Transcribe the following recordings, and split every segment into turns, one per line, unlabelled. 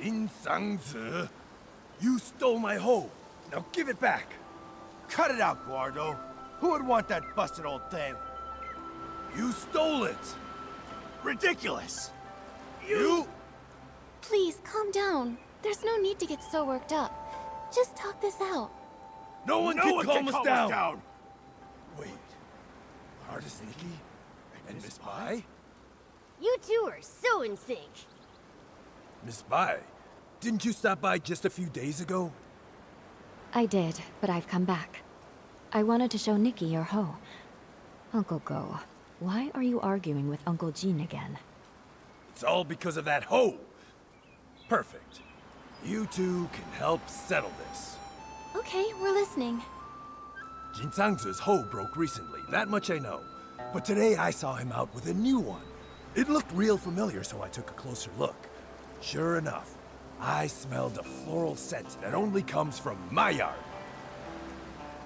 Jin Sangzi, you stole my hoe. Now give it back.
Cut it out, Gou Eduo. Who would want that busted old thing?
You stole it.
Ridiculous!
You?
Please, calm down. There's no need to get so worked up. Just talk this out.
No one can calm us down.
Wait.
Artist Nikki? And Miss Bai?
You two are so in sync.
Miss Bai, didn't you stop by just a few days ago?
I did, but I've come back. I wanted to show Nikki your hoe. Uncle Gou, why are you arguing with Uncle Jin again?
It's all because of that hoe. Perfect. You two can help settle this.
Okay, we're listening.
Jin Sangzi's hoe broke recently, that much I know. But today I saw him out with a new one. It looked real familiar, so I took a closer look. Sure enough, I smelled a floral scent that only comes from my yard.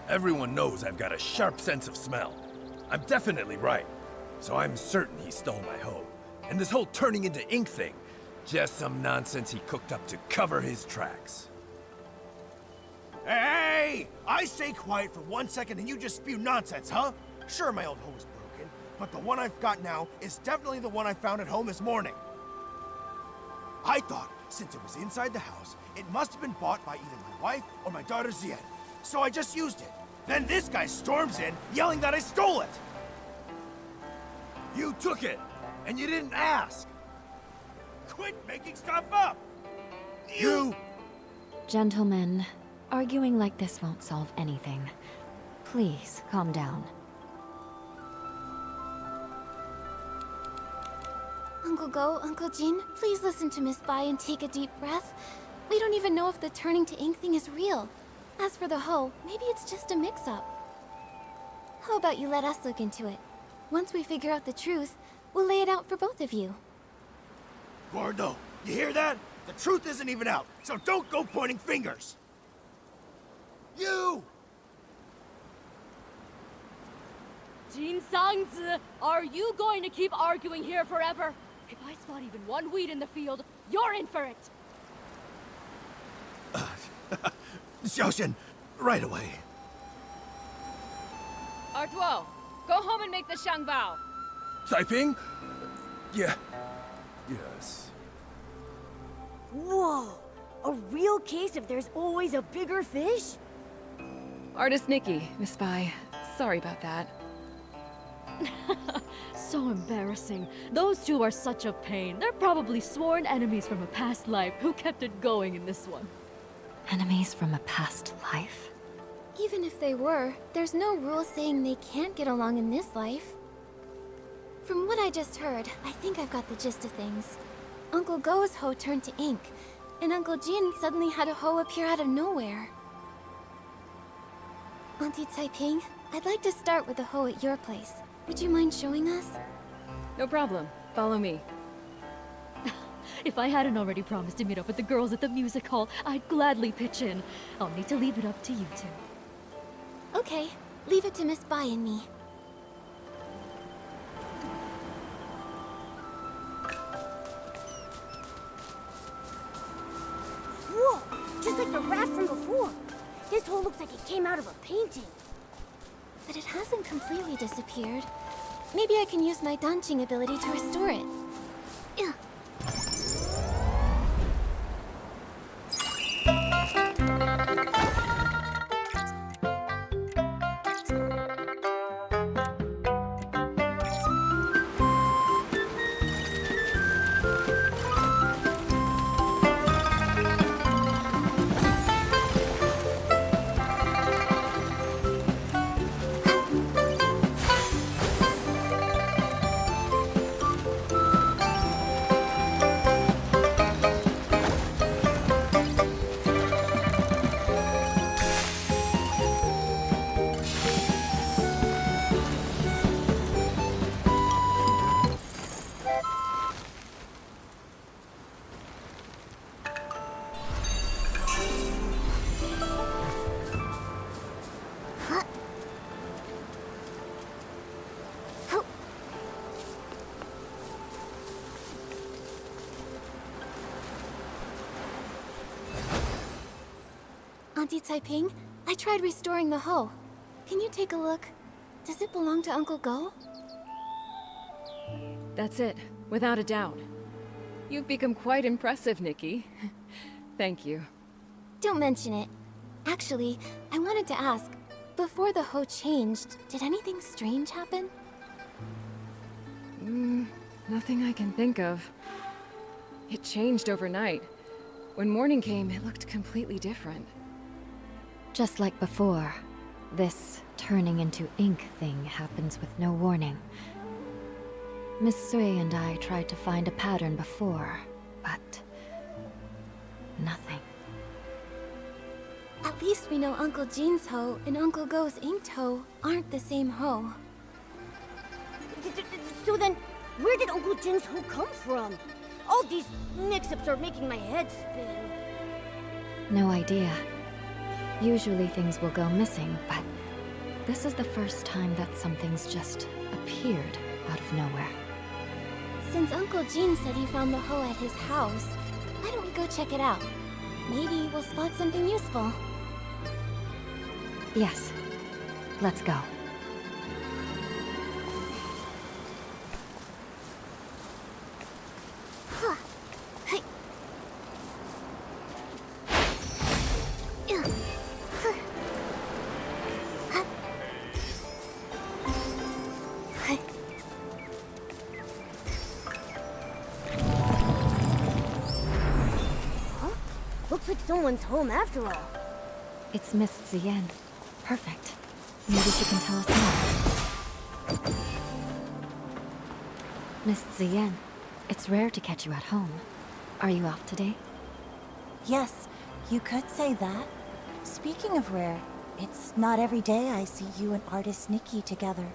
Everyone knows I've got a sharp sense of smell. I'm definitely right, so I'm certain he stole my hoe. And this whole turning into ink thing, just some nonsense he cooked up to cover his tracks.
Hey! I stay quiet for 1 second and you just spew nonsense, huh? Sure, my old hoe is broken, but the one I've got now is definitely the one I found at home this morning. I thought, since it was inside the house, it must have been bought by either my wife or my daughter Ziyan. So I just used it. Then this guy storms in, yelling that I stole it!
You took it, and you didn't ask!
Quit making stuff up!
You!
Gentlemen, arguing like this won't solve anything. Please, calm down.
Uncle Gou, Uncle Jin, please listen to Miss Bai and take a deep breath. We don't even know if the turning to ink thing is real. As for the hoe, maybe it's just a mix-up. How about you let us look into it? Once we figure out the truth, we'll lay it out for both of you.
Gou Eduo, you hear that? The truth isn't even out, so don't go pointing fingers! You!
Jin Sangzi, are you going to keep arguing here forever? If I spot even one weed in the field, you're in for it!
Xiaoxian, right away.
Artuo, go home and make the Shangbao.
Taiping? Yeah. Yes.
Whoa! A real case of there's always a bigger fish?
Artist Nikki, Miss Bai. Sorry about that.
So embarrassing. Those two are such a pain. They're probably sworn enemies from a past life who kept it going in this one.
Enemies from a past life?
Even if they were, there's no rule saying they can't get along in this life. From what I just heard, I think I've got the gist of things. Uncle Gou's hoe turned to ink, and Uncle Jin suddenly had a hoe appear out of nowhere. Auntie Taiping, I'd like to start with the hoe at your place. Would you mind showing us?
No problem. Follow me.
If I hadn't already promised to meet up with the girls at the music hall, I'd gladly pitch in. I'll need to leave it up to you two.
Okay, leave it to Miss Bai and me.
Whoa! Just like the raft from before. This hole looks like it came out of a painting.
But it hasn't completely disappeared. Maybe I can use my Danqing ability to restore it. Ugh. Auntie Taiping, I tried restoring the hoe. Can you take a look? Does it belong to Uncle Gou?
That's it, without a doubt. You've become quite impressive, Nikki. Thank you.
Don't mention it. Actually, I wanted to ask, before the hoe changed, did anything strange happen?
Nothing I can think of. It changed overnight. When morning came, it looked completely different.
Just like before, this turning into ink thing happens with no warning. Miss Sui and I tried to find a pattern before, but nothing.
At least we know Uncle Jin's hoe and Uncle Gou's inked hoe aren't the same hoe.
So then, where did Uncle Jin's hoe come from? All these mix-ups are making my head spin.
No idea. Usually things will go missing, but this is the first time that something's just appeared out of nowhere.
Since Uncle Jin said he found the hoe at his house, why don't we go check it out? Maybe we'll spot something useful.
Yes. Let's go.
Looks like someone's home after all.
It's Miss Ziyan. Perfect. Maybe she can tell us more. Miss Ziyan, it's rare to catch you at home. Are you off today?
Yes, you could say that. Speaking of rare, it's not every day I see you and artist Nikki together.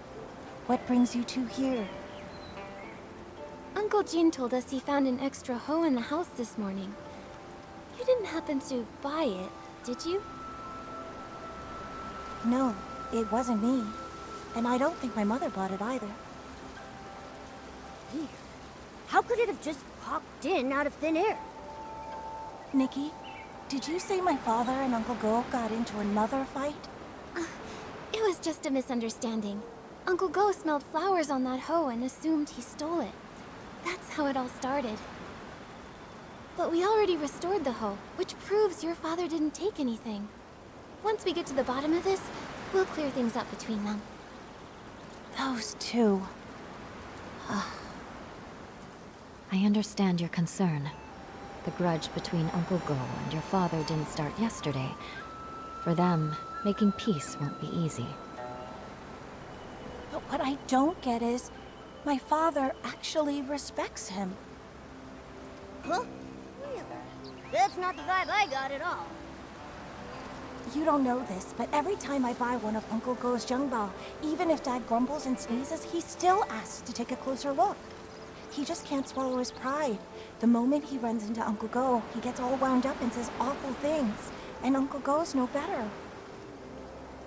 What brings you two here?
Uncle Jin told us he found an extra hoe in the house this morning. You didn't happen to buy it, did you?
No, it wasn't me. And I don't think my mother bought it either.
Weird. How could it have just popped in out of thin air?
Nikki, did you say my father and Uncle Gou got into another fight?
It was just a misunderstanding. Uncle Gou smelled flowers on that hoe and assumed he stole it. That's how it all started. But we already restored the hoe, which proves your father didn't take anything. Once we get to the bottom of this, we'll clear things up between them.
Those two.
I understand your concern. The grudge between Uncle Gou and your father didn't start yesterday. For them, making peace won't be easy.
But what I don't get is, my father actually respects him.
Huh? Really? That's not the vibe I got at all.
You don't know this, but every time I buy one of Uncle Gou's Zhengbao, even if Dad grumbles and sneezes, he still asks to take a closer look. He just can't swallow his pride. The moment he runs into Uncle Gou, he gets all wound up and says awful things. And Uncle Gou's no better.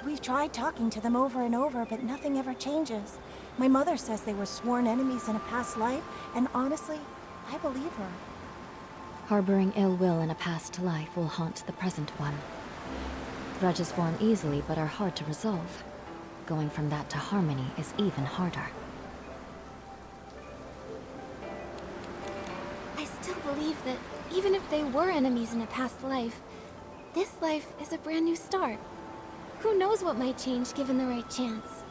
We've tried talking to them over and over, but nothing ever changes. My mother says they were sworn enemies in a past life, and honestly, I believe her.
Harboring ill will in a past life will haunt the present one. Grudges form easily but are hard to resolve. Going from that to harmony is even harder.
I still believe that even if they were enemies in a past life, this life is a brand new start. Who knows what might change given the right chance?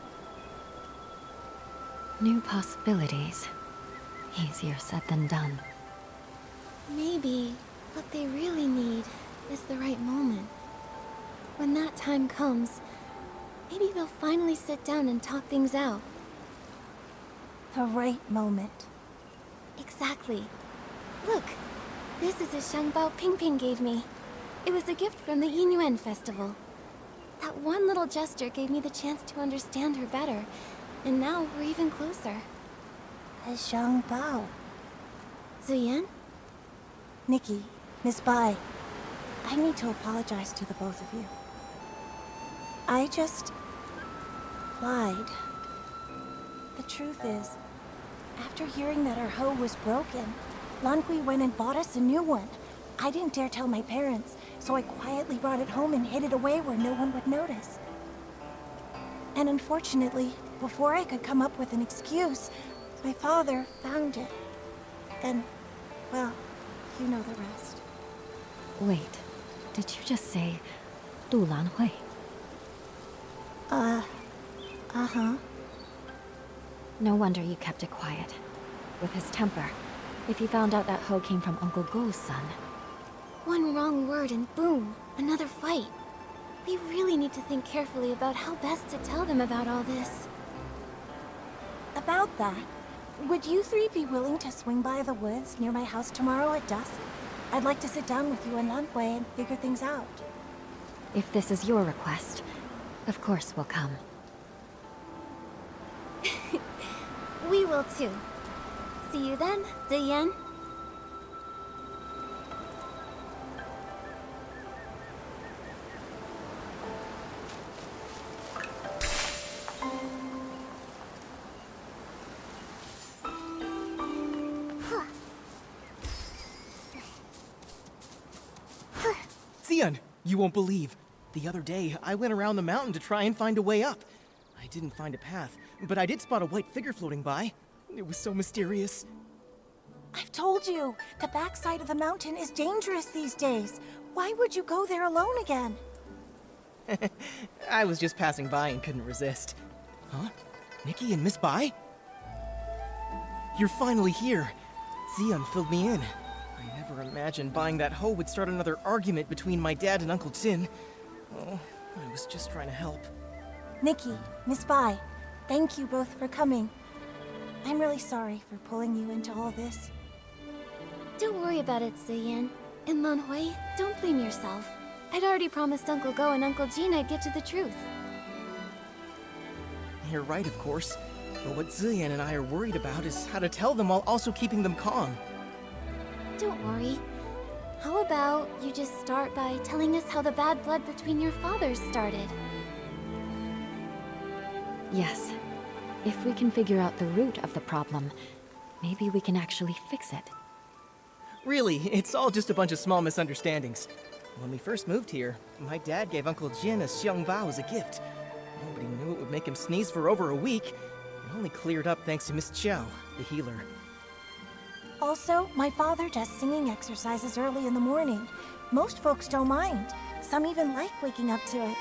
New possibilities. Easier said than done.
Maybe what they really need is the right moment. When that time comes, maybe they'll finally sit down and talk things out.
The right moment.
Exactly. Look, this is a Shangbao Ping Ping gave me. It was a gift from the Yuan festival. That one little gesture gave me the chance to understand her better, and now we're even closer.
A Zhengbao.
Ziyan?
Nikki, Miss Bai, I need to apologize to the both of you. I just lied. The truth is, after hearing that our hoe was broken, Lan Kui went and bought us a new one. I didn't dare tell my parents, so I quietly brought it home and hid it away where no one would notice. And unfortunately, before I could come up with an excuse, my father found it. And, well, you know the rest.
Wait, did you just say Du Lan Hui?
Uh-huh.
No wonder you kept it quiet. With his temper, if he found out that Ho came from Uncle Gou's son.
One wrong word and boom, another fight. We really need to think carefully about how best to tell them about all this.
About that, would you three be willing to swing by the woods near my house tomorrow at dusk? I'd like to sit down with you and Lan Hui and figure things out.
If this is your request, of course we'll come.
We will too. See you then, Ziyan.
Ziyan, you won't believe. The other day, I went around the mountain to try and find a way up. I didn't find a path, but I did spot a white figure floating by. It was so mysterious.
I've told you, the backside of the mountain is dangerous these days. Why would you go there alone again?
I was just passing by and couldn't resist. Huh? Nikki and Miss Bai? You're finally here. Ziyan filled me in. I never imagined buying that hoe would start another argument between my dad and Uncle Jin. Oh, I was just trying to help.
Nikki, Miss Bai, thank you both for coming. I'm really sorry for pulling you into all this.
Don't worry about it, Ziyan. And Lan Hui, don't blame yourself. I'd already promised Uncle Gou and Uncle Jin I'd get to the truth.
You're right, of course. But what Ziyan and I are worried about is how to tell them while also keeping them calm.
Don't worry. How about you just start by telling us how the bad blood between your fathers started?
Yes. If we can figure out the root of the problem, maybe we can actually fix it.
Really, it's all just a bunch of small misunderstandings. When we first moved here, my dad gave Uncle Jin a xiangbao as a gift. Nobody knew it would make him sneeze for over a week. It only cleared up thanks to Miss Qiao, the healer.
Also, my father does singing exercises early in the morning. Most folks don't mind. Some even like waking up to it.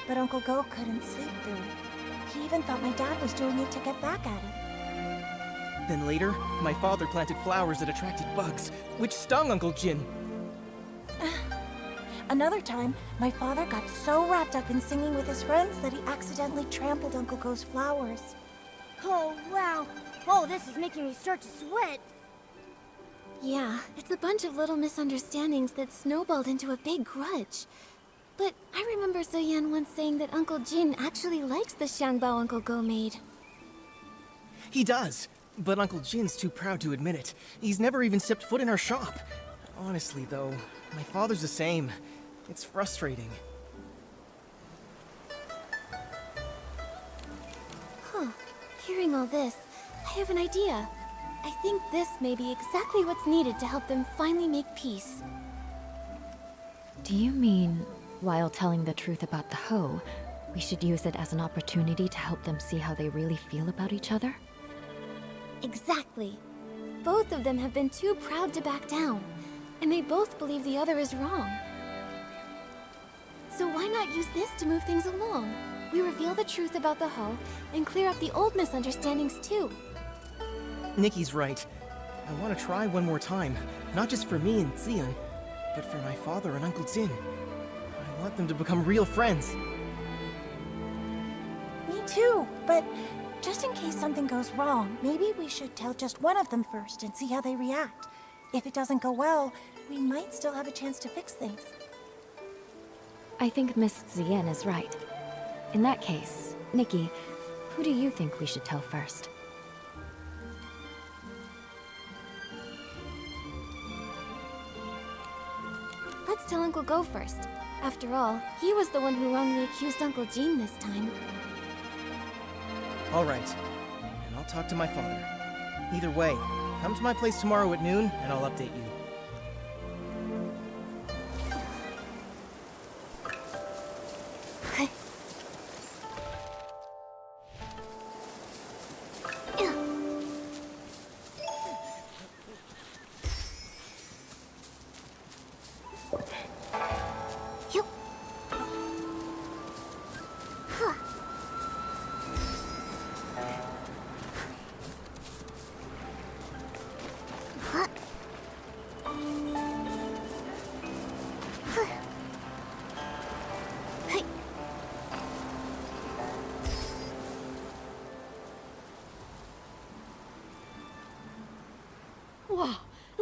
But Uncle Gou couldn't sleep through it. He even thought my dad was doing it to get back at him.
Then later, my father planted flowers that attracted bugs, which stung Uncle Jin.
Another time, my father got so wrapped up in singing with his friends that he accidentally trampled Uncle Gou's flowers.
Oh, wow. Oh, this is making me start to sweat.
Yeah, it's a bunch of little misunderstandings that snowballed into a big grudge. But I remember Ziyan once saying that Uncle Jin actually likes the xiangbao Uncle Gou made.
He does, but Uncle Jin's too proud to admit it. He's never even stepped foot in our shop. Honestly, though, my father's the same. It's frustrating.
Huh. Hearing all this, I have an idea. I think this may be exactly what's needed to help them finally make peace.
Do you mean, while telling the truth about the hoe, we should use it as an opportunity to help them see how they really feel about each other?
Exactly. Both of them have been too proud to back down, and they both believe the other is wrong. So why not use this to move things along? We reveal the truth about the hoe and clear up the old misunderstandings too.
Nikki's right. I want to try one more time, not just for me and Ziyan, but for my father and Uncle Jin. I want them to become real friends.
Me too, but just in case something goes wrong, maybe we should tell just one of them first and see how they react. If it doesn't go well, we might still have a chance to fix things.
I think Miss Ziyan is right. In that case, Nikki, who do you think we should tell first?
Let's tell Uncle Gou first. After all, he was the one who wrongly accused Uncle Jin this time.
All right, and I'll talk to my father. Either way, come to my place tomorrow at noon, and I'll update you.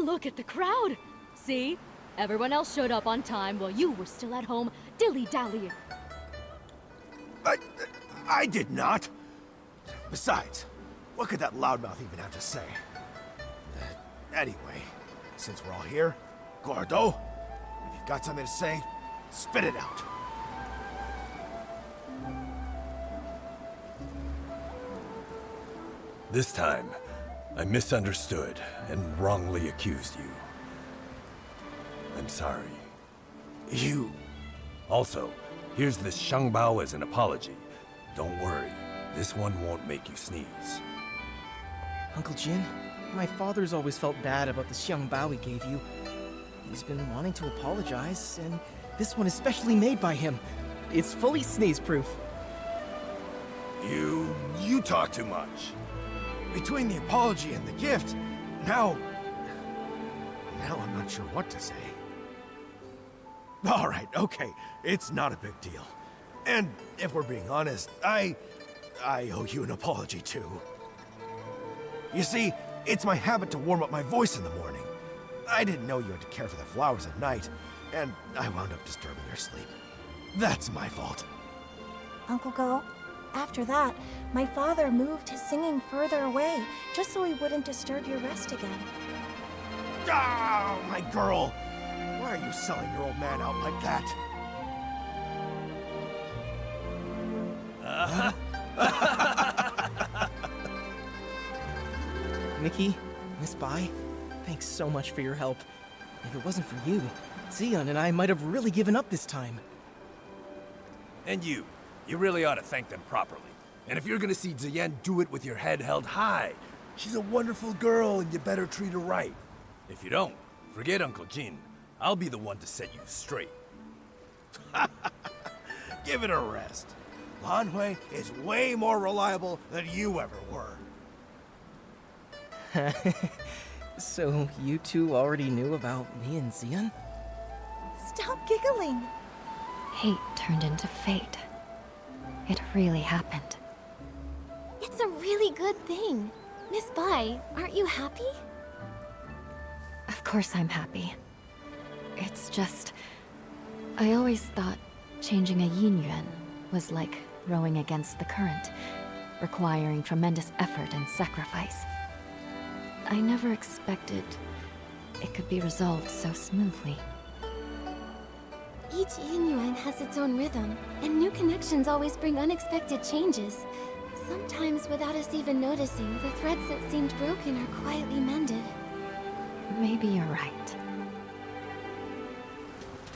Look at the crowd! See? Everyone else showed up on time while you were still at home dilly-dallying.
I did not. Besides, what could that loudmouth even have to say? Anyway, since we're all here, Gou Eduo, if you've got something to say, spit it out.
This time, I misunderstood and wrongly accused you. I'm sorry.
You...
Also, here's this Shangbao as an apology. Don't worry, this one won't make you sneeze.
Uncle Jin, my father's always felt bad about the Xiangbao he gave you. He's been wanting to apologize, and this one is specially made by him. It's fully sneeze-proof.
You talk too much. Between the apology and the gift, now I'm not sure what to say. All right, okay, it's not a big deal. And if we're being honest, I owe you an apology too. You see, it's my habit to warm up my voice in the morning. I didn't know you had to care for the flowers at night, and I wound up disturbing your sleep. That's my fault.
Uncle Gou, after that, my father moved his singing further away, just so he wouldn't disturb your rest again.
Ah, my girl! Why are you selling your old man out like that?
Nikki, Miss Bai, thanks so much for your help. If it wasn't for you, Ziyan and I might have really given up this time.
And you really ought to thank them properly. And if you're gonna see Ziyan, do it with your head held high. She's a wonderful girl, and you better treat her right. If you don't, forget Uncle Jin. I'll be the one to set you straight.
Give it a rest. Lan Hui is way more reliable than you ever were.
So you two already knew about me and Ziyan?
Stop giggling.
Hate turned into fate. It really happened.
It's a really good thing. Miss Bai, aren't you happy?
Of course I'm happy. It's just... I always thought changing a yin yuan was like rowing against the current, requiring tremendous effort and sacrifice. I never expected it could be resolved so smoothly.
Each yin yuan has its own rhythm, and new connections always bring unexpected changes. Sometimes, without us even noticing, the threads that seemed broken are quietly mended.
Maybe you're right.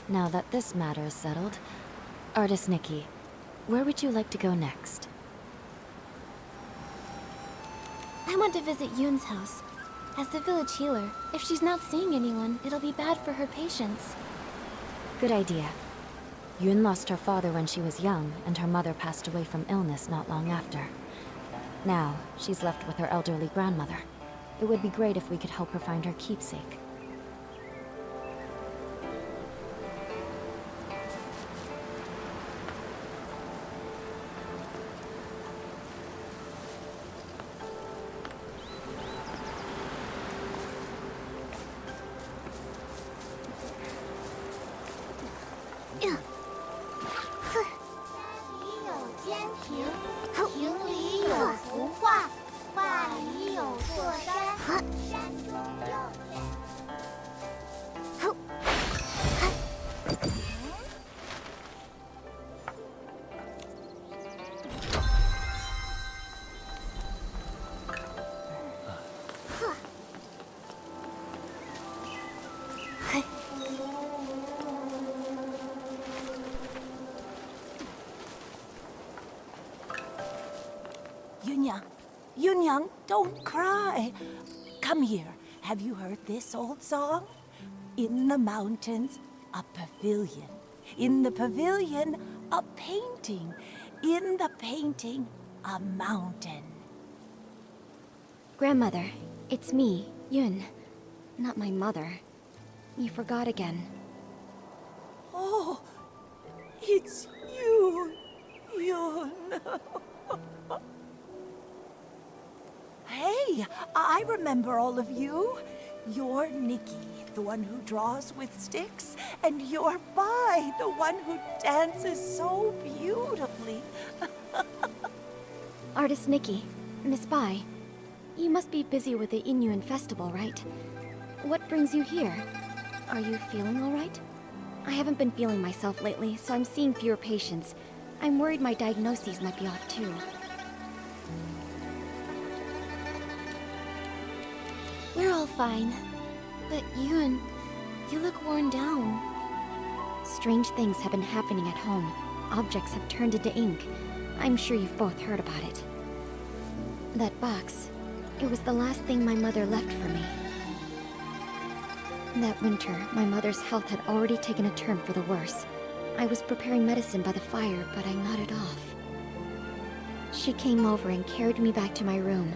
Now that this matter is settled, Artist Nikki, where would you like to go next?
I want to visit Yuan's house. As the village healer, if she's not seeing anyone, it'll be bad for her patients.
Good idea. Yuan lost her father when she was young, and her mother passed away from illness not long after. Now, she's left with her elderly grandmother. It would be great if we could help her find her keepsake.
Yunyang, don't cry. Come here. Have you heard this old song? In the mountains, a pavilion. In the pavilion, a painting. In the painting, a mountain.
Grandmother, it's me, Yun. Not my mother. You forgot again.
Oh, it's you, Yun. Hey, I remember all of you. You're Nikki, the one who draws with sticks, and you're Bai, the one who dances so beautifully.
Artist Nikki, Miss Bai, you must be busy with the Inyuan festival, right? What brings you here? Are you feeling all right? I haven't been feeling myself lately, so I'm seeing fewer patients. I'm worried my diagnoses might be off too. We're all fine. But Yuan, you look worn down. Strange things have been happening at home. Objects have turned into ink. I'm sure you've both heard about it. That box, it was the last thing my mother left for me. That winter, my mother's health had already taken a turn for the worse. I was preparing medicine by the fire, but I nodded off. She came over and carried me back to my room.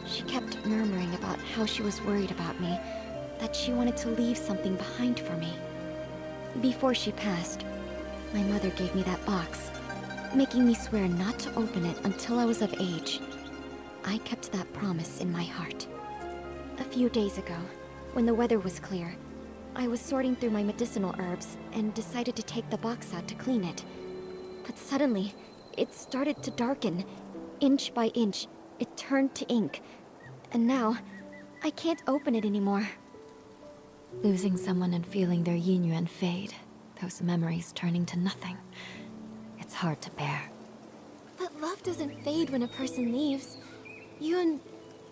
She kept murmuring about how she was worried about me, that she wanted to leave something behind for me. Before she passed, my mother gave me that box, making me swear not to open it until I was of age. I kept that promise in my heart. A few days ago, when the weather was clear, I was sorting through my medicinal herbs and decided to take the box out to clean it. But suddenly, it started to darken. Inch by inch, it turned to ink. And now, I can't open it anymore.
Losing someone and feeling their yin yuan fade, those memories turning to nothing. It's hard to bear.
But love doesn't fade when a person leaves. You and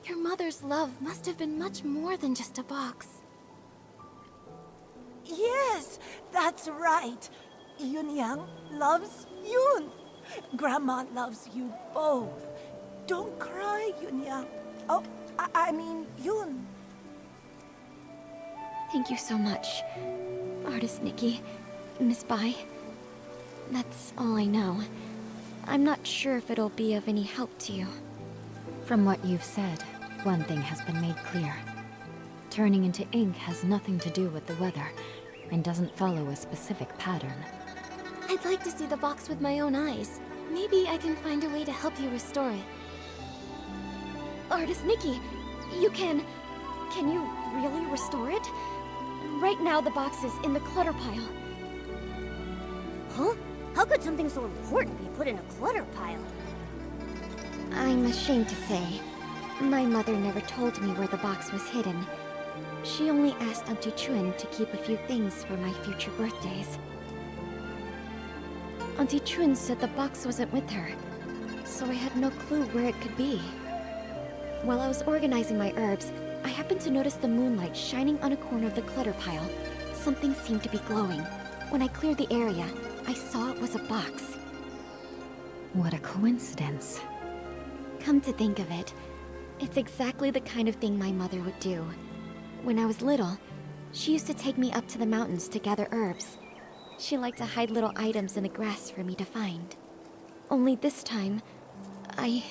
your mother's love must have been much more than just a box.
Yes, that's right. Yunyang loves Yun. Grandma loves you both. Don't cry, Yunyang. Oh, I mean Yun.
Thank you so much, Artist Nikki, Miss Bai. That's all I know. I'm not sure if it'll be of any help to you.
From what you've said, one thing has been made clear. Turning into ink has nothing to do with the weather, and doesn't follow a specific pattern.
I'd like to see the box with my own eyes. Maybe I can find a way to help you restore it. Artist Nikki, you can you really restore it? Right now the box is in the clutter pile.
Huh? How could something so important be put in a clutter pile?
I'm ashamed to say, my mother never told me where the box was hidden. She only asked Auntie Chun to keep a few things for my future birthdays. Auntie Chun said the box wasn't with her, so I had no clue where it could be. While I was organizing my herbs, I happened to notice the moonlight shining on a corner of the clutter pile. Something seemed to be glowing. When I cleared the area, I saw it was a box.
What a coincidence.
Come to think of it, it's exactly the kind of thing my mother would do. When I was little, she used to take me up to the mountains to gather herbs. She liked to hide little items in the grass for me to find. Only this time, I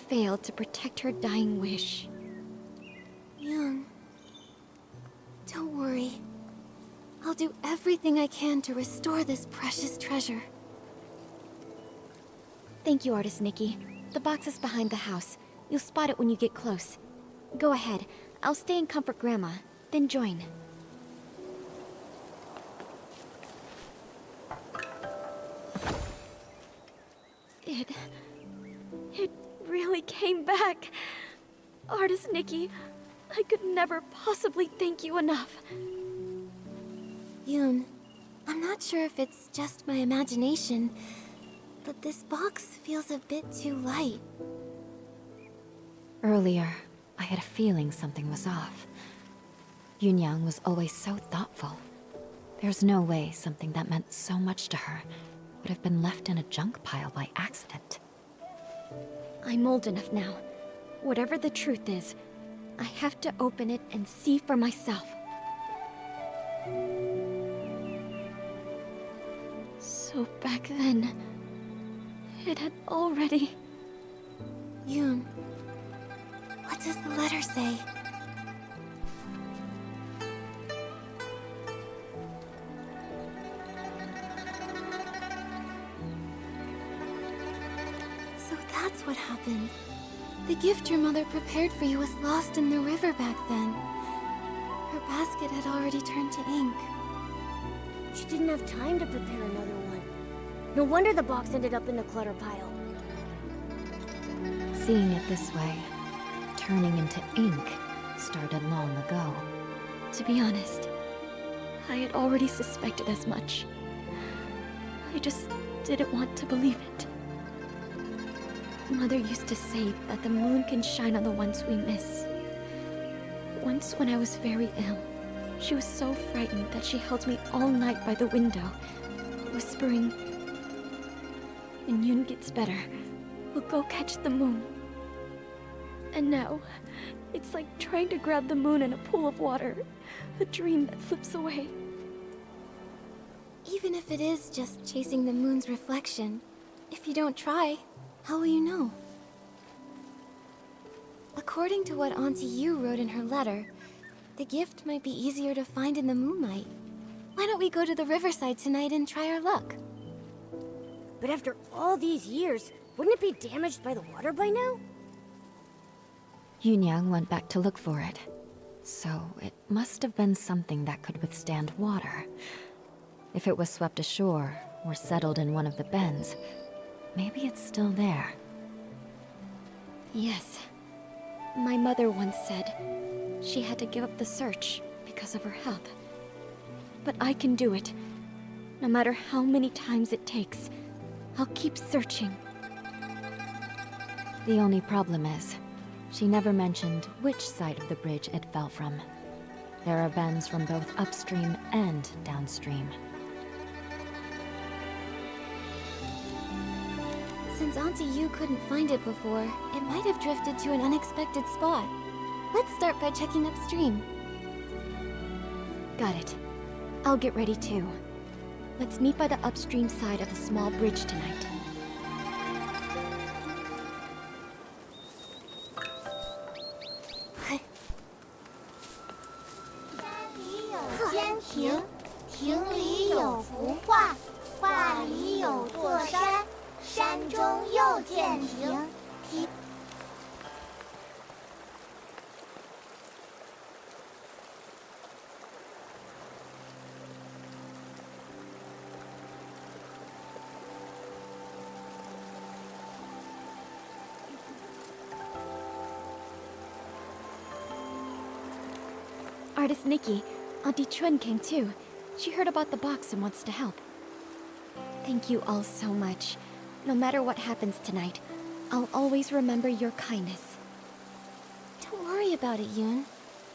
failed to protect her dying wish. Young, don't worry. I'll do everything I can to restore this precious treasure. Thank you, Artist Nikki. The box is behind the house. You'll spot it when you get close. Go ahead. I'll stay and comfort Grandma, then join. It really came back. Artist Nikki, I could never possibly thank you enough. Yoon, I'm not sure if it's just my imagination, but this box feels a bit too light.
Earlier, I had a feeling something was off. Yunyang was always so thoughtful. There's no way something that meant so much to her would have been left in a junk pile by accident.
I'm old enough now. Whatever the truth is, I have to open it and see for myself. So back then, it had already... Yoon, what does the letter say? So that's what happened. The gift your mother prepared for you was lost in the river back then. Her basket had already turned to ink.
She didn't have time to prepare another one. No wonder the box ended up in the clutter pile.
Seeing it this way, turning into ink started long ago.
To be honest, I had already suspected as much. I just didn't want to believe it. Mother used to say that the moon can shine on the ones we miss. Once when I was very ill, she was so frightened that she held me all night by the window, whispering, "When Yun gets better, we'll go catch the moon." And now, it's like trying to grab the moon in a pool of water, a dream that slips away.
Even if it is just chasing the moon's reflection, if you don't try, how will you know? According to what Auntie Yu wrote in her letter, the gift might be easier to find in the moonlight. Why don't we go to the riverside tonight and try our luck?
But after all these years, wouldn't it be damaged by the water by now?
Yunyang went back to look for it. So it must have been something that could withstand water. If it was swept ashore or settled in one of the bends, maybe it's still there.
Yes. My mother once said she had to give up the search because of her health. But I can do it. No matter how many times it takes, I'll keep searching.
The only problem is, she never mentioned which side of the bridge it fell from. There are bends from both upstream and downstream.
Since Auntie Yu couldn't find it before, it might have drifted to an unexpected spot. Let's start by checking upstream.
Got it. I'll get ready too. Let's meet by the upstream side of the small bridge tonight. Artist Nikki, Auntie Chun came too. She heard about the box and wants to help. Thank you all so much. No matter what happens tonight, I'll always remember your kindness.
Don't worry about it, Yun.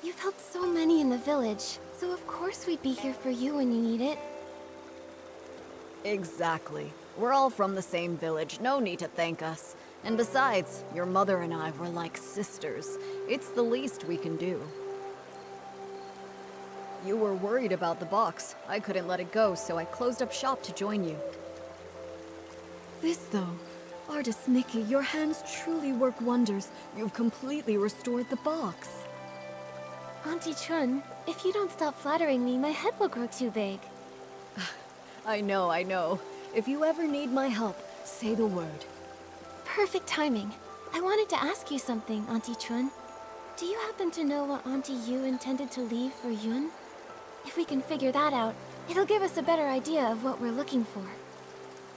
You've helped so many in the village, so of course we'd be here for you when you need it.
Exactly. We're all from the same village, no need to thank us. And besides, your mother and I were like sisters. It's the least we can do. You were worried about the box. I couldn't let it go, so I closed up shop to join you.
This though, Artist Nikki, your hands truly work wonders. You've completely restored the box.
Auntie Chun, if you don't stop flattering me, my head will grow too big.
I know. If you ever need my help, say the word.
Perfect timing. I wanted to ask you something, Auntie Chun. Do you happen to know what Auntie Yu intended to leave for Yun? If we can figure that out, it'll give us a better idea of what we're looking for.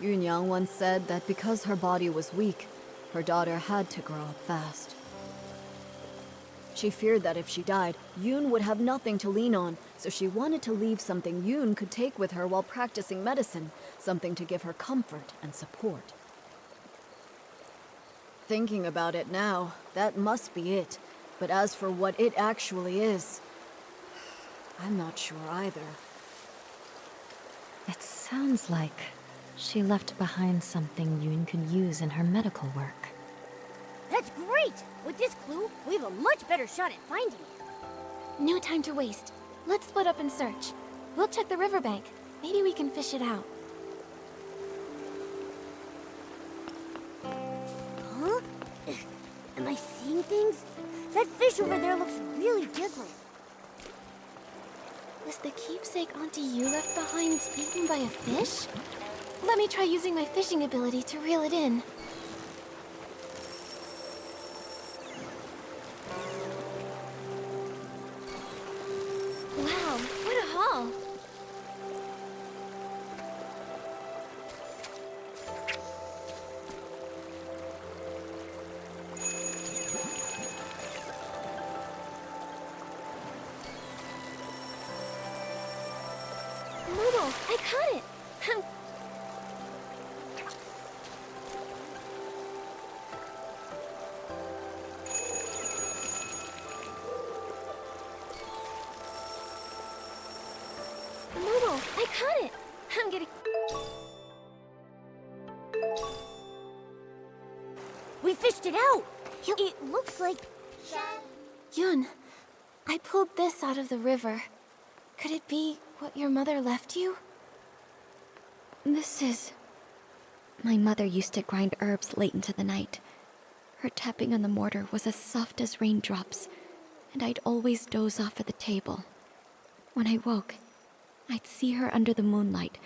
Yunyang once said that because her body was weak, her daughter had to grow up fast. She feared that if she died, Yun would have nothing to lean on, so she wanted to leave something Yun could take with her while practicing medicine, something to give her comfort and support. Thinking about it now, that must be it. But as for what it actually is, I'm not sure either.
It sounds like she left behind something Yun could use in her medical work.
That's great! With this clue, we have a much better shot at finding it.
No time to waste. Let's split up and search. We'll check the riverbank. Maybe we can fish it out.
Huh? Am I seeing things? That fish over there looks really different.
Was the keepsake Auntie Yu left behind eaten by a fish? Let me try using my fishing ability to reel it in.
caught it! Momo, I caught it! I'm getting...
We fished it out! It looks like...
Yun, I pulled this out of the river. Could it be what your mother left you?
This is... My mother used to grind herbs late into the night. Her tapping on the mortar was as soft as raindrops, and I'd always doze off at the table. When I woke, I'd see her under the moonlight,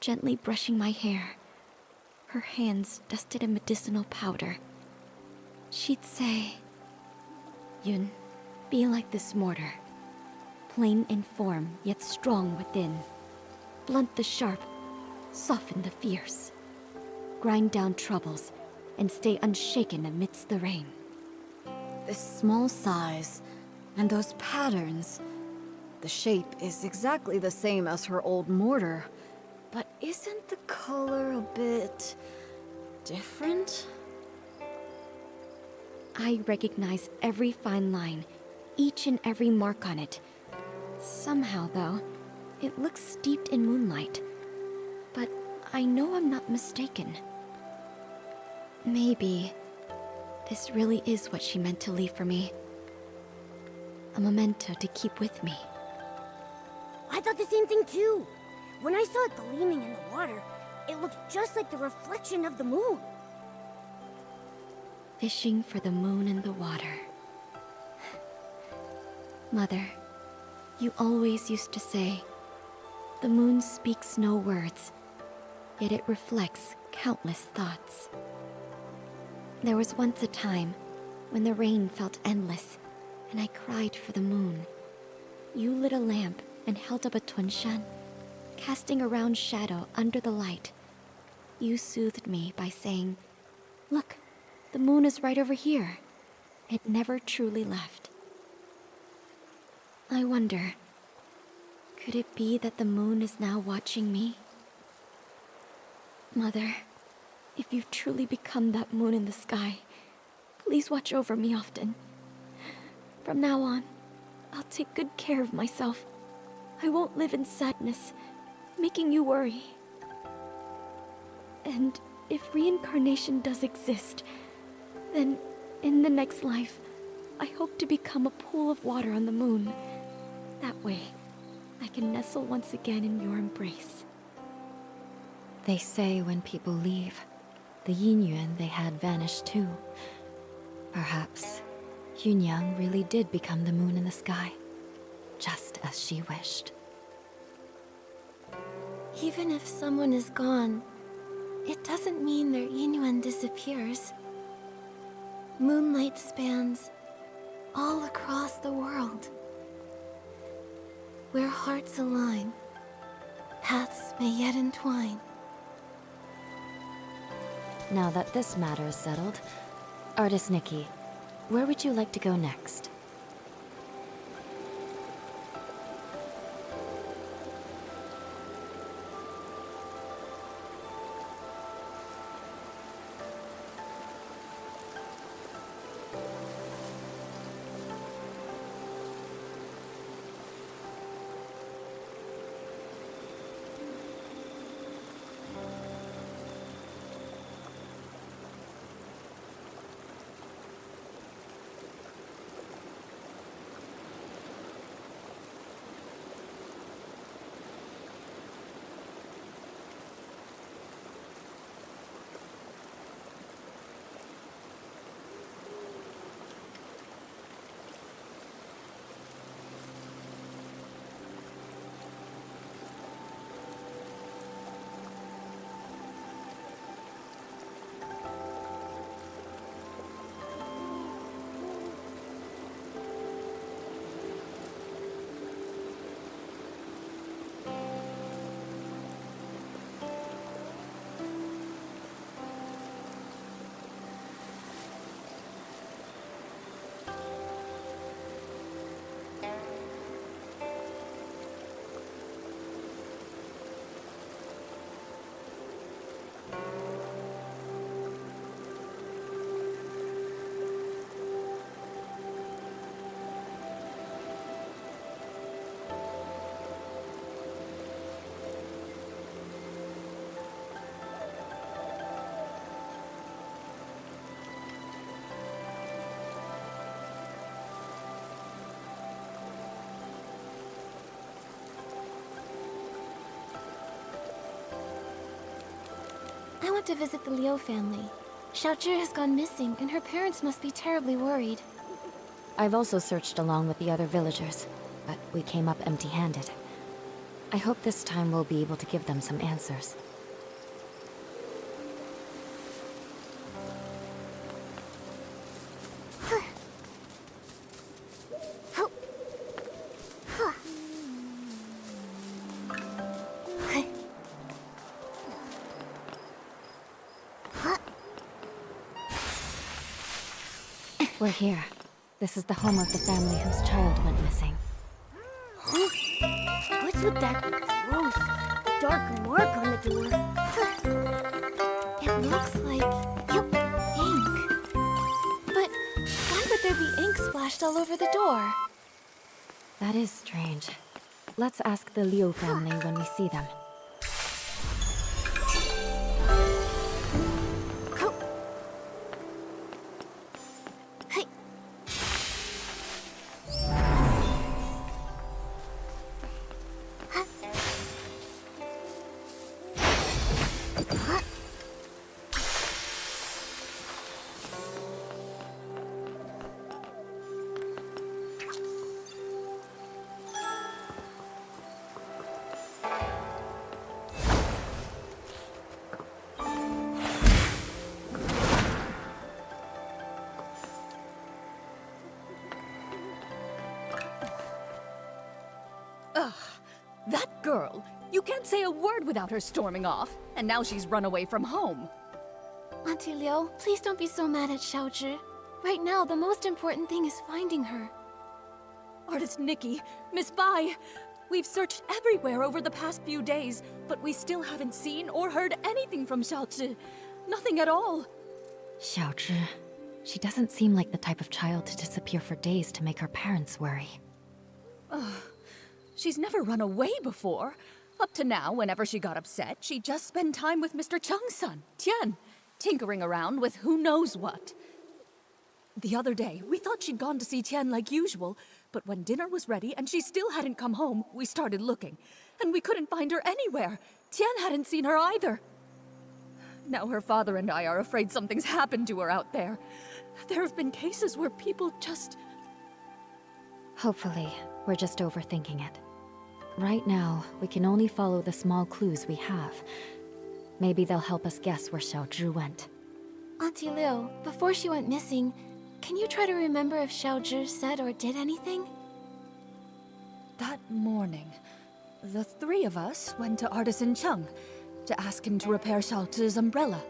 gently brushing my hair, her hands dusted in medicinal powder. She'd say, "Yun, be like this mortar, plain in form yet strong within. Blunt the sharp, soften the fierce. Grind down troubles and stay unshaken amidst the rain."
This small size and those patterns. The shape is exactly the same as her old mortar, but isn't the color a bit different?
I recognize every fine line, each and every mark on it. Somehow, though, it looks steeped in moonlight. But I know I'm not mistaken. Maybe this really is what she meant to leave for me. A memento to keep with me.
I thought the same thing too. When I saw it gleaming in the water, it looked just like the reflection of the moon.
Fishing for the moon in the water. Mother, you always used to say, "The moon speaks no words, yet it reflects countless thoughts." There was once a time when the rain felt endless, and I cried for the moon. You lit a lamp and held up a tunshan, casting a round shadow under the light. You soothed me by saying, "Look, the moon is right over here." It never truly left. I wonder, could it be that the moon is now watching me? Mother, if you've truly become that moon in the sky, please watch over me often. From now on, I'll take good care of myself. I won't live in sadness, making you worry. And if reincarnation does exist, then in the next life, I hope to become a pool of water on the moon. That way, I can nestle once again in your embrace.
They say when people leave, the yin yuan they had vanished too. Perhaps Yunyang really did become the moon in the sky, just as she wished.
Even if someone is gone, it doesn't mean their yin yuan disappears. Moonlight spans all across the world. Where hearts align, paths may yet entwine.
Now that this matter is settled, Artist Nikki, where would you like to go next?
want to visit the Liu family. Xiaozhi has gone missing, and her parents must be terribly worried.
I've also searched along with the other villagers, but we came up empty-handed. I hope this time we'll be able to give them some answers. We're here. This is the home of the family whose child went missing.
Huh? What's with that gross, dark mark on the door?
It looks like ink. But why would there be ink splashed all over the door?
That is strange. Let's ask the Liu family when we see them.
That girl! You can't say a word without her storming off, and now she's run away from home.
Auntie Liu, please don't be so mad at Xiaozhi. Right now, the most important thing is finding her.
Artist Nikki, Miss Bai, we've searched everywhere over the past few days, but we still haven't seen or heard anything from Xiaozhi. Nothing at all.
Xiaozhi. She doesn't seem like the type of child to disappear for days to make her parents worry.
She's never run away before. Up to now, whenever she got upset, she'd just spend time with Mr. Cheng's son, Tian, tinkering around with who knows what. The other day, we thought she'd gone to see Tian like usual, but when dinner was ready and she still hadn't come home, we started looking, and we couldn't find her anywhere. Tian hadn't seen her either. Now her father and I are afraid something's happened to her out there. There have been cases where people just...
Hopefully, we're just overthinking it. Right now, we can only follow the small clues we have. Maybe they'll help us guess where Xiaozhi went.
Auntie Liu, before she went missing, can you try to remember if Xiaozhi said or did anything?
That morning, the three of us went to Artisan Cheng to ask him to repair Xiaozhi's umbrella.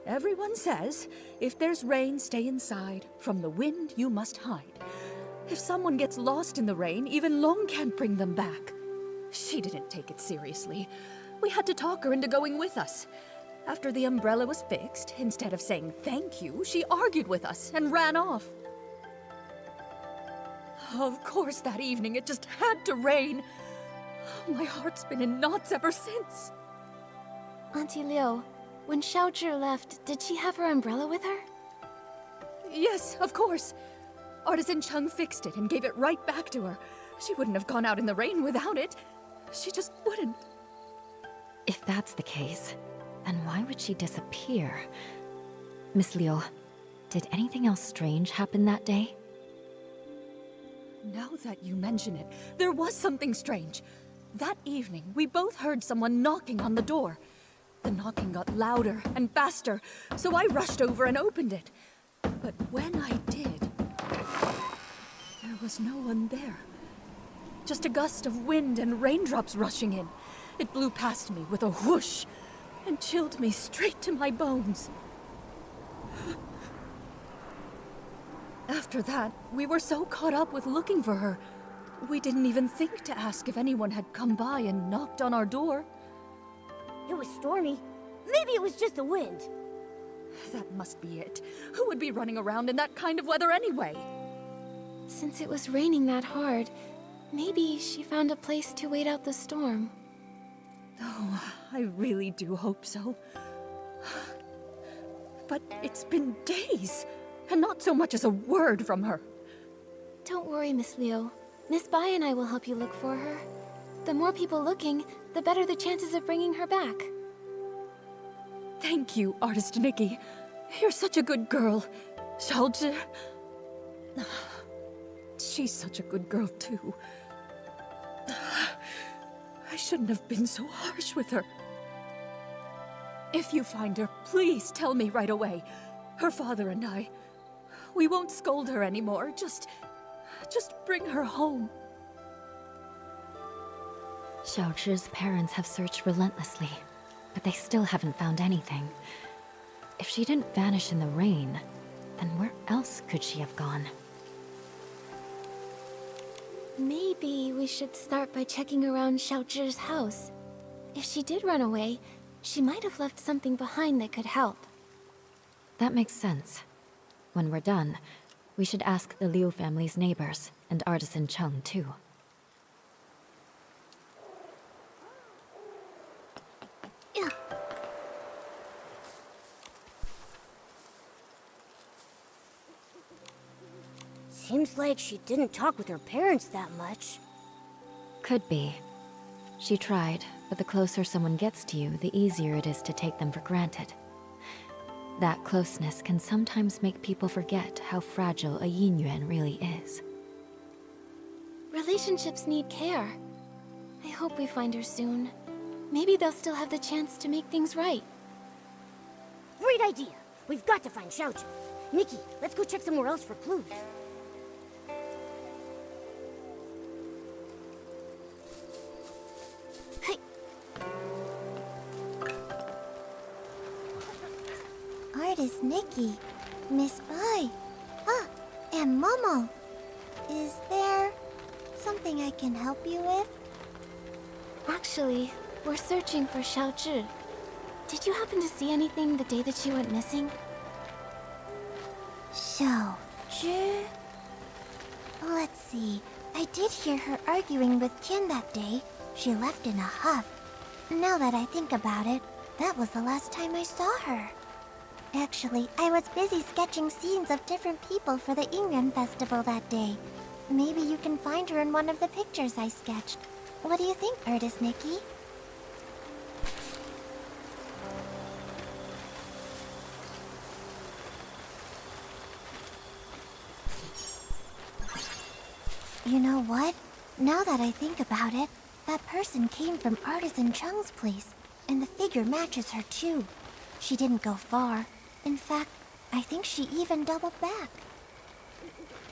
Everyone says, if there's rain, stay inside. From the wind, you must hide. If someone gets lost in the rain, even Long can't bring them back. She didn't take it seriously. We had to talk her into going with us. After the umbrella was fixed, instead of saying thank you, she argued with us and ran off. Of course, that evening it just had to rain. My heart's been in knots ever since.
Auntie Liu, when Xiaozhi left, did she have her umbrella with her?
Yes, of course. Artisan Cheng fixed it and gave it right back to her. She wouldn't have gone out in the rain without it. She just wouldn't.
If that's the case, then why would she disappear? Miss Liu, did anything else strange happen that day?
Now that you mention it, there was something strange. That evening, we both heard someone knocking on the door. The knocking got louder and faster, so I rushed over and opened it. But when I did, there was no one there. Just a gust of wind and raindrops rushing in. It blew past me with a whoosh and chilled me straight to my bones. After that, we were so caught up with looking for her, we didn't even think to ask if anyone had come by and knocked on our door.
It was stormy. Maybe it was just the wind.
That must be it. Who would be running around in that kind of weather anyway?
Since it was raining that hard, maybe she found a place to wait out the storm.
Oh, I really do hope so. But it's been days, and not so much as a word from her.
Don't worry, Miss Liu. Miss Bai and I will help you look for her. The more people looking, the better the chances of bringing her back.
Thank you, Artist Nikki. You're such a good girl. Xiaozhi... She's such a good girl, too. I shouldn't have been so harsh with her. If you find her, please tell me right away. Her father and I... We won't scold her anymore. Just bring her home.
Xiaozhi's parents have searched relentlessly, but they still haven't found anything. If she didn't vanish in the rain, then where else could she have gone?
Maybe we should start by checking around Xiaozhi's house. If she did run away, she might have left something behind that could help.
That makes sense. When we're done, we should ask the Liu family's neighbors, and Artisan Chung too.
Seems like she didn't talk with her parents that much.
Could be. She tried, but the closer someone gets to you, the easier it is to take them for granted. That closeness can sometimes make people forget how fragile a Yin Yuan really is.
Relationships need care. I hope we find her soon. Maybe they'll still have the chance to make things right.
Great idea! We've got to find Xiaozhi. Nikki, let's go check somewhere else for clues.
Artist Nikki, Miss Bai, and Momo. Is there something I can help you with?
Actually, we're searching for Xiaozhi. Did you happen to see anything the day that she went missing?
Xiaozhi? Let's see. I did hear her arguing with Qian that day. She left in a huff. Now that I think about it, that was the last time I saw her. Actually, I was busy sketching scenes of different people for the Yingyuan festival that day. Maybe you can find her in one of the pictures I sketched. What do you think, Artist Nikki? You know what? Now that I think about it, that person came from Artisan Chung's place, and the figure matches her too. She didn't go far. In fact, I think she even doubled back.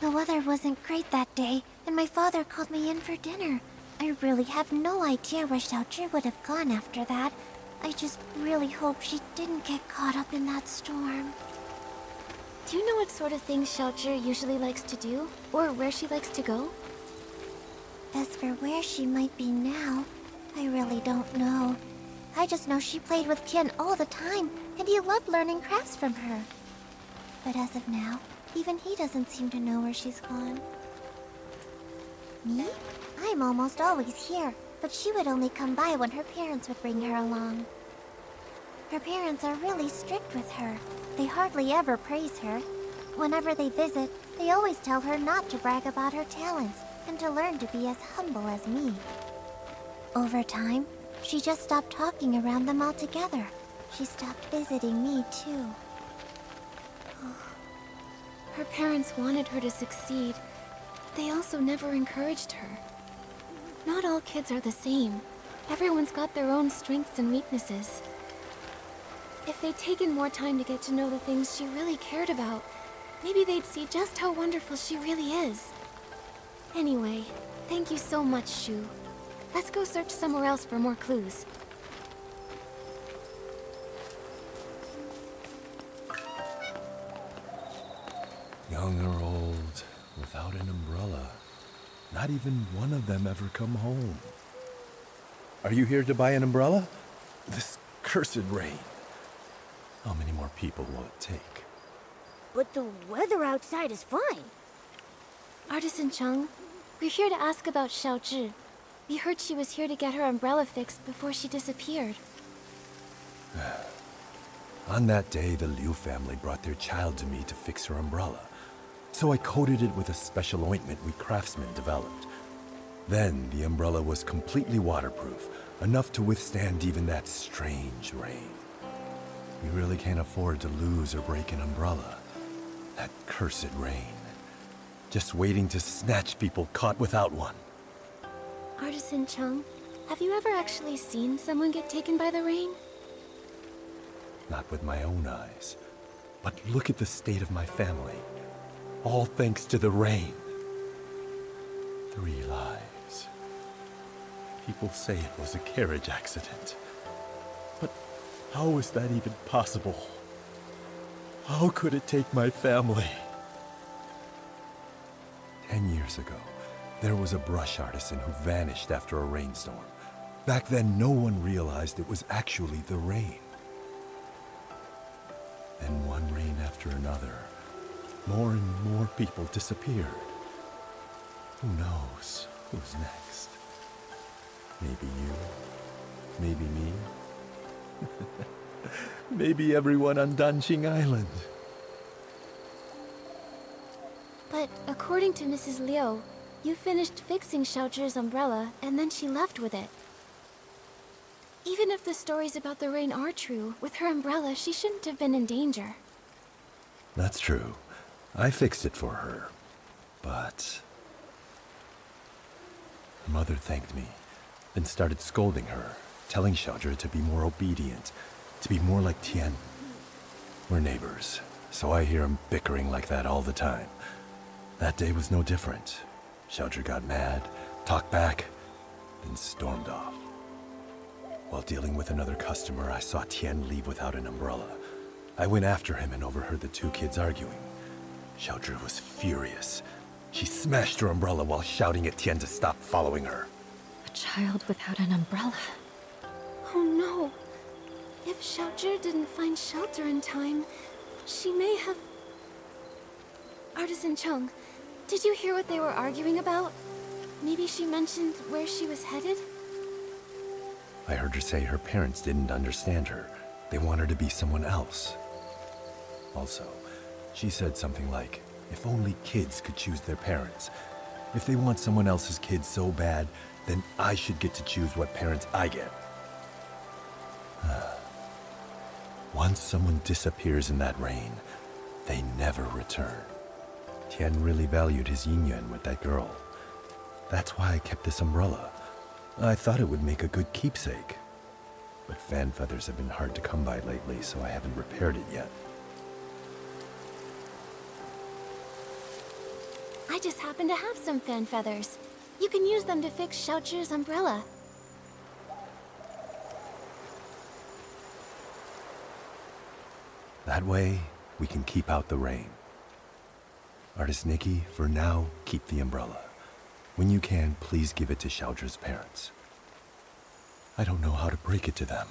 The weather wasn't great that day, and my father called me in for dinner. I really have no idea where Xiaozhi would have gone after that. I just really hope she didn't get caught up in that storm.
Do you know what sort of things Xiaozhi usually likes to do? Or where she likes to go?
As for where she might be now, I really don't know. I just know she played with Qian all the time, and he loved learning crafts from her. But as of now, even he doesn't seem to know where she's gone. Me? I'm almost always here, but she would only come by when her parents would bring her along. Her parents are really strict with her. They hardly ever praise her. Whenever they visit, they always tell her not to brag about her talents, and to learn to be as humble as me. Over time, she just stopped talking around them altogether. She stopped visiting me, too.
Her parents wanted her to succeed, but they also never encouraged her. Not all kids are the same. Everyone's got their own strengths and weaknesses. If they'd taken more time to get to know the things she really cared about, maybe they'd see just how wonderful she really is. Anyway, thank you so much, Shu. Let's go search somewhere else for more clues.
Young or old, without an umbrella. Not even one of them ever come home. Are you here to buy an umbrella? This cursed rain. How many more people will it take?
But the weather outside is fine.
Artisan Chung, we're here to ask about Xiaozhi. We heard she was here to get her umbrella fixed before she disappeared.
On that day, the Liu family brought their child to me to fix her umbrella. So I coated it with a special ointment we craftsmen developed. Then the umbrella was completely waterproof, enough to withstand even that strange rain. We really can't afford to lose or break an umbrella. That cursed rain. Just waiting to snatch people caught without one.
Artisan Chung, have you ever actually seen someone get taken by the rain?
Not with my own eyes. But look at the state of my family. All thanks to the rain. 3 lives. People say it was a carriage accident. But how is that even possible? How could it take my family? 10 years ago, there was a brush artisan who vanished after a rainstorm. Back then, no one realized it was actually the rain. Then one rain after another, more and more people disappeared. Who knows who's next? Maybe you, maybe me, maybe everyone on Danqing Island.
But according to Mrs. Liu, you finished fixing Xiaozhi's umbrella and then she left with it. Even if the stories about the rain are true, with her umbrella, she shouldn't have been in danger.
That's true. I fixed it for her. But her mother thanked me, then started scolding her, telling Xiaozhi to be more obedient, to be more like Tian. We're neighbors, so I hear them bickering like that all the time. That day was no different. Xiaozhi got mad, talked back, then stormed off. While dealing with another customer, I saw Tian leave without an umbrella. I went after him and overheard the 2 kids arguing. Xiaozhi was furious. She smashed her umbrella while shouting at Tian to stop following her.
A child without an umbrella.
Oh no. If Xiaozhi didn't find shelter in time, she may have... Artisan Chung, did you hear what they were arguing about? Maybe she mentioned where she was headed?
I heard her say her parents didn't understand her. They want her to be someone else. Also, she said something like, if only kids could choose their parents. If they want someone else's kid so bad, then I should get to choose what parents I get. Once someone disappears in that rain, they never return. Tian really valued his yin yuan with that girl. That's why I kept this umbrella. I thought it would make a good keepsake. But fan feathers have been hard to come by lately, so I haven't repaired it yet.
I just happen to have some fan feathers. You can use them to fix Xiaozhi's umbrella.
That way, we can keep out the rain. Artist Nikki, for now, keep the umbrella. When you can, please give it to Xiaozhi's parents. I don't know how to break it to them.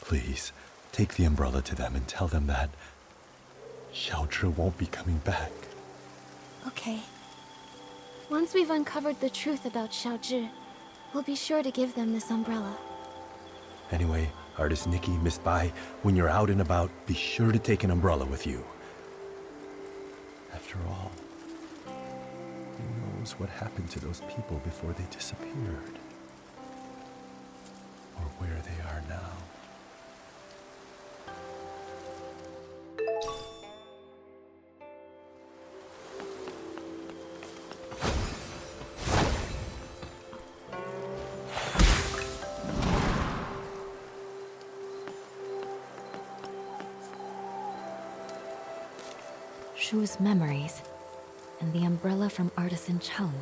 Please, take the umbrella to them and tell them that Xiaozhi won't be coming back.
Okay. Once we've uncovered the truth about Xiaozhi, we'll be sure to give them this umbrella.
Anyway, Artist Nikki, Miss Bai, when you're out and about, be sure to take an umbrella with you. After all, who knows what happened to those people before they disappeared? Or where they are now.
Shu's memories, and the umbrella from Artisan Chung.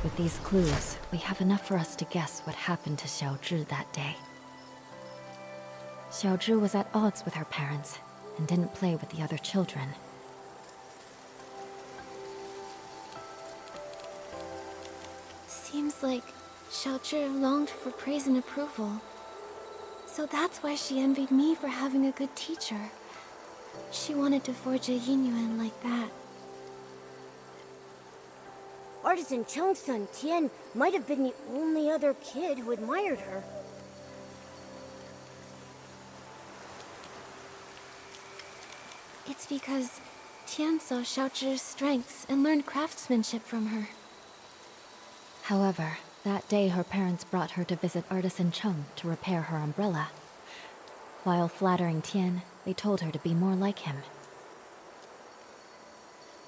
With these clues, we have enough for us to guess what happened to Xiaozhi that day. Xiaozhi was at odds with her parents, and didn't play with the other children.
Seems like Xiaozhi longed for praise and approval. So that's why she envied me for having a good teacher. She wanted to forge a yin yuan like that.
Artisan Chung's son Tian might have been the only other kid who admired her.
It's because Tian saw Xiaozhi's strengths and learned craftsmanship from her.
However, that day her parents brought her to visit Artisan Chung to repair her umbrella. While flattering Tian, they told her to be more like him.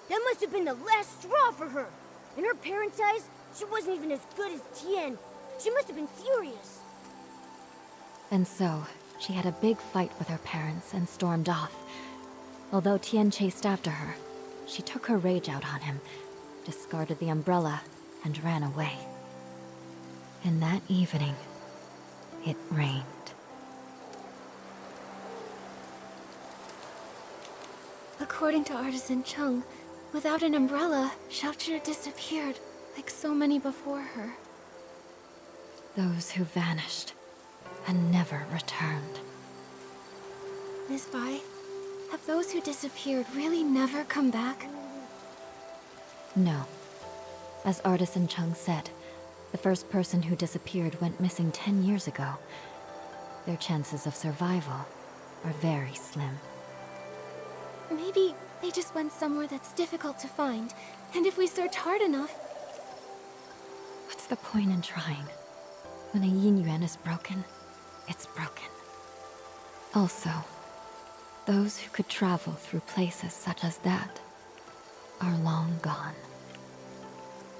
That must have been the last straw for her. In her parents' eyes, she wasn't even as good as Tian. She must have been furious.
And so, she had a big fight with her parents and stormed off. Although Tian chased after her, she took her rage out on him, discarded the umbrella, and ran away. And that evening, it rained.
According to Artisan Chung, without an umbrella, Xiaochi disappeared, like so many before her.
Those who vanished and never returned.
Miss Bai, have those who disappeared really never come back?
No. As Artisan Chung said, the first person who disappeared went missing 10 years ago. Their chances of survival are very slim.
Maybe they just went somewhere that's difficult to find, and if we search hard enough...
What's the point in trying? When a Yin Yuan is broken, it's broken. Also, those who could travel through places such as that are long gone.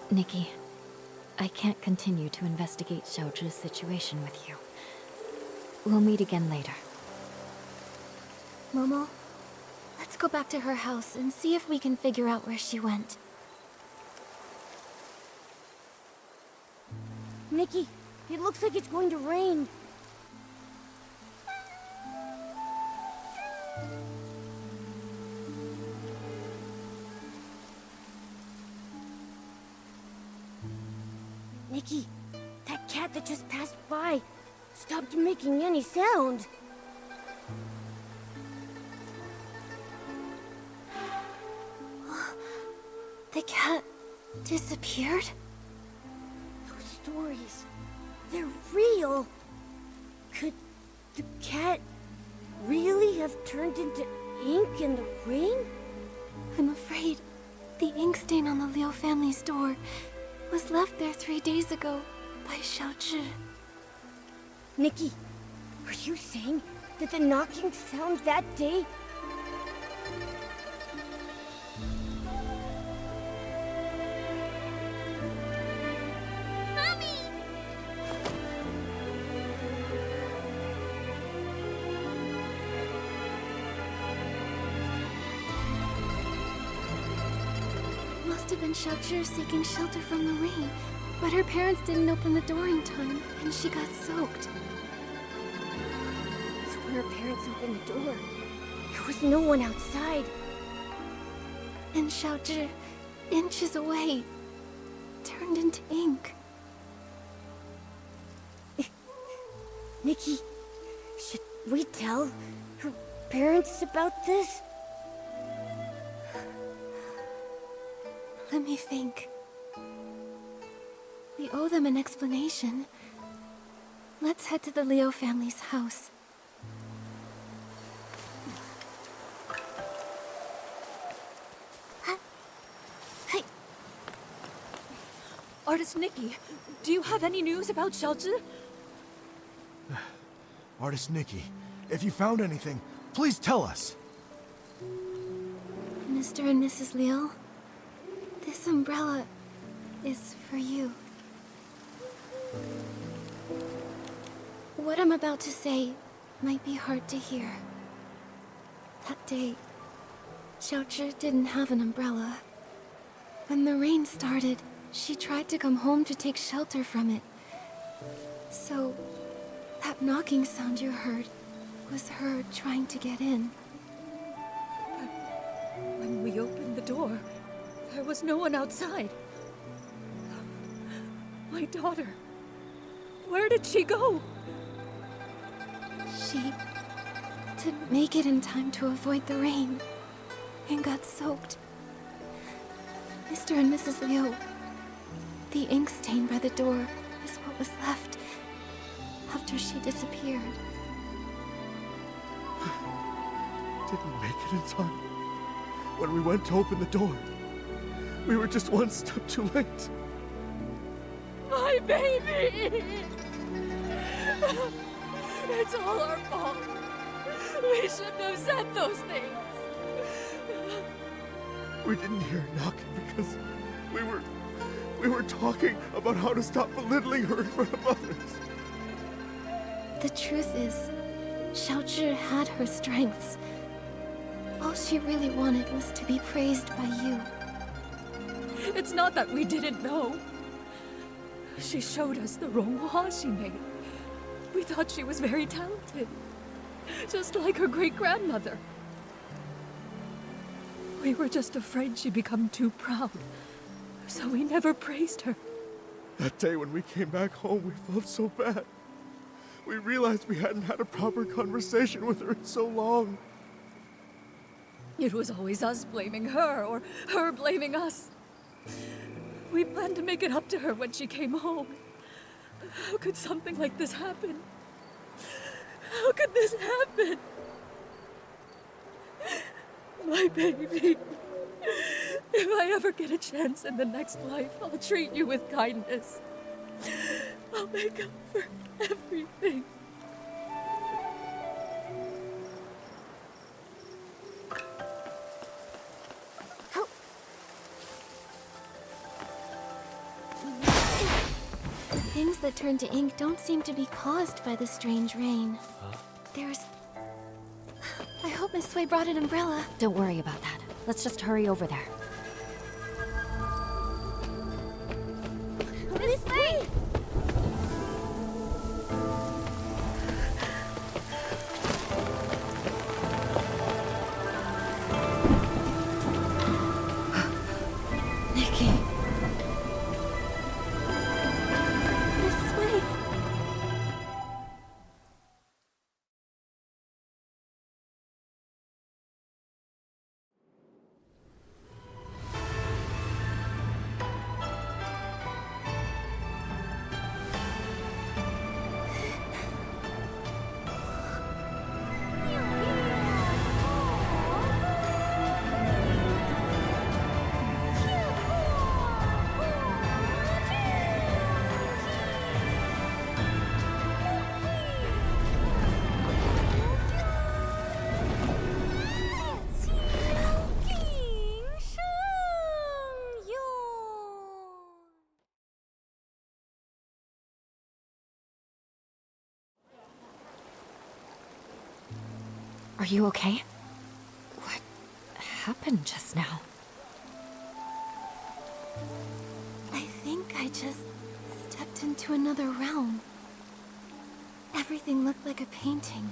Nikki, I can't continue to investigate Xiaochi's situation with you. We'll meet again later.
Momo, let's go back to her house and see if we can figure out where she went.
Nikki, it looks like it's going to rain. Nikki, that cat that just passed by stopped making any sound.
The cat disappeared?
Those stories, they're real. Could the cat really have turned into ink in the rain?
I'm afraid the ink stain on the Liu family's door was left there 3 days ago by Xiaochi.
Nikki, are you saying that the knocking sound that day...
Must have been Xiaochi seeking shelter from the rain, but her parents didn't open the door in time, and she got soaked.
So when her parents opened the door, there was no one outside.
And Xiaochi, inches away, turned into ink.
Nikki, should we tell her parents about this?
Let me think. We owe them an explanation. Let's head to the Liu family's house. Hey!
Artist Nikki, do you have any news about Xiaochi?
Artist Nikki, if you found anything, please tell us.
Mr. and Mrs. Liu, this umbrella is for you. What I'm about to say might be hard to hear. That day, Xiaochi didn't have an umbrella. When the rain started, she tried to come home to take shelter from it. So, that knocking sound you heard was her trying to get in.
But when we opened the door, there was no one outside. My daughter. Where did she go?
She didn't make it in time to avoid the rain and got soaked. Mr. and Mrs. Liu, the ink stain by the door is what was left after she disappeared.
Didn't make it in time. When we went to open the door, we were just one step too late.
My baby! It's all our fault. We shouldn't have said those things.
We didn't hear knocking because we were talking about how to stop belittling her in front of others.
The truth is, Xiaozhi had her strengths. All she really wanted was to be praised by you.
It's not that we didn't know. She showed us the ronghua she made. We thought she was very talented, just like her great-grandmother. We were just afraid she'd become too proud, so we never praised her.
That day when we came back home, we felt so bad. We realized we hadn't had a proper conversation with her in so long.
It was always us blaming her, or her blaming us. We planned to make it up to her when she came home. How could something like this happen? How could this happen? My baby. If I ever get a chance in the next life, I'll treat you with kindness. I'll make up for everything.
The things that turn to ink don't seem to be caused by the strange rain. There's... I hope Miss Bai brought an umbrella.
Don't worry about that. Let's just hurry over there.
Miss Bai!
Nikki. Miss Bai.
Are you okay? What happened just now?
I think I just stepped into another realm. Everything looked like a painting,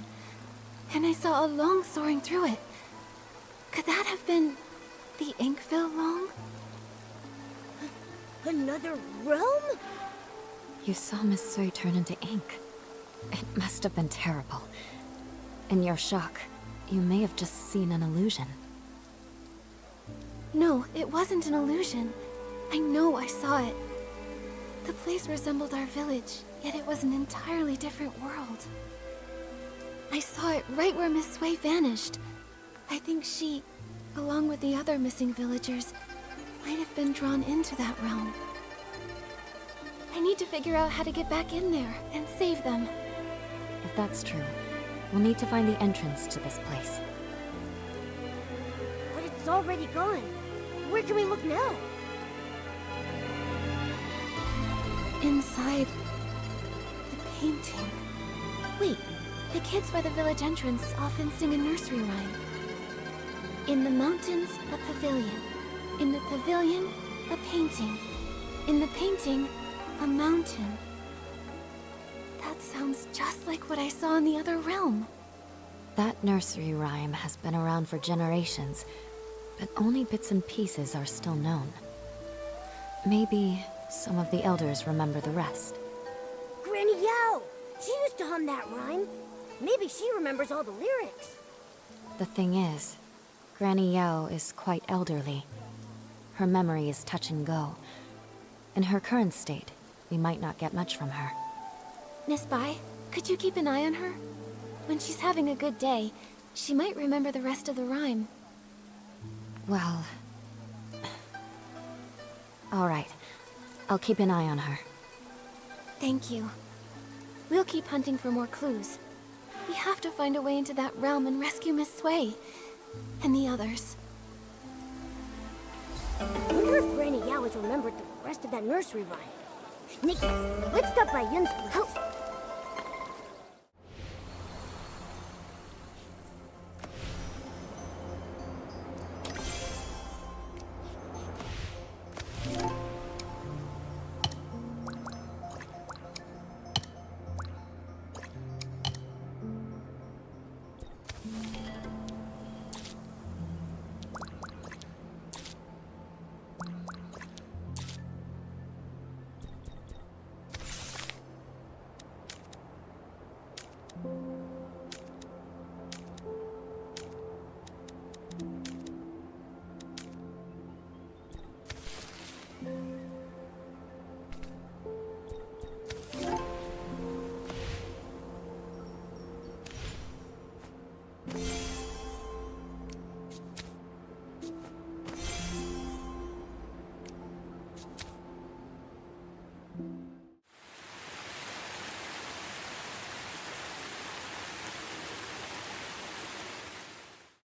and I saw a long soaring through it. Could that have been the Inkville Long?
Another realm?
You saw Miss Sui turn into ink. It must have been terrible. In your shock, you may have just seen an illusion.
No, it wasn't an illusion. I know I saw it. The place resembled our village, yet it was an entirely different world. I saw it right where Miss Sui vanished. I think she, along with the other missing villagers, might have been drawn into that realm. I need to figure out how to get back in there and save them.
If that's true, we'll need to find the entrance to this place.
But it's already gone. Where can we look now?
Inside the painting. Wait, the kids by the village entrance often sing a nursery rhyme. In the mountains, a pavilion. In the pavilion, a painting. In the painting, a mountain. That sounds just like what I saw in the other realm.
That nursery rhyme has been around for generations, but only bits and pieces are still known. Maybe some of the elders remember the rest.
Granny Yao! She used to hum that rhyme. Maybe she remembers all the lyrics.
The thing is, Granny Yao is quite elderly. Her memory is touch and go. In her current state, we might not get much from her.
Miss Bai, could you keep an eye on her? When she's having a good day, she might remember the rest of the rhyme.
Well... all right. I'll keep an eye on her.
Thank you. We'll keep hunting for more clues. We have to find a way into that realm and rescue Miss Sui. And the others.
I wonder if Granny Yao has remembered the rest of that nursery rhyme. Nikki, let's stop by Yun's place.